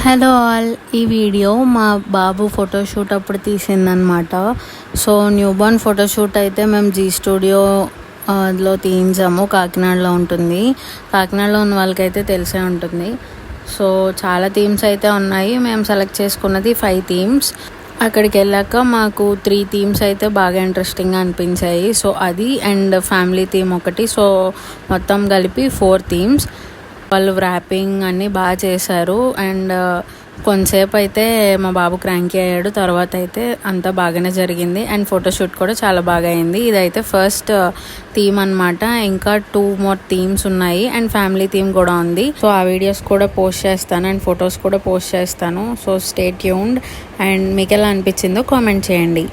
Hello all, ఈ video మా బాబు photoshoot అప్పుడు తీసిందనమాట. సో న్యూబార్న్ ఫోటోషూట్ అయితే మేము జీ స్టూడియోలో తీయించాము. కాకినాడలో ఉంటుంది. కాకినాడలో ఉన్న వాళ్ళకైతే తెలిసే ఉంటుంది. సో చాలా థీమ్స్ అయితే ఉన్నాయి. మేము సెలెక్ట్ చేసుకున్నది 5 థీమ్స్. అక్కడికి వెళ్ళాక మాకు 3 థీమ్స్ అయితే బాగా ఇంట్రెస్టింగ్గా అనిపించాయి. సో అది అండ్ ఫ్యామిలీ థీమ్ ఒకటి. సో మొత్తం కలిపి 4 థీమ్స్. వాళ్ళు ర్యాపింగ్ అన్నీ బాగా చేశారు. అండ్ కొంతసేపు అయితే మా బాబు క్రాంకీ అయ్యాడు. తర్వాత అయితే అంతా బాగానే జరిగింది. అండ్ ఫోటోషూట్ కూడా చాలా బాగా అయింది. ఇదైతే ఫస్ట్ థీమ్ అనమాట. ఇంకా 2 more థీమ్స్ ఉన్నాయి అండ్ ఫ్యామిలీ థీమ్ కూడా ఉంది. సో ఆ వీడియోస్ కూడా పోస్ట్ చేస్తాను అండ్ ఫొటోస్ కూడా పోస్ట్ చేస్తాను. So stay tuned. అండ్ మీకు ఎలా అనిపించిందో కామెంట్ చేయండి.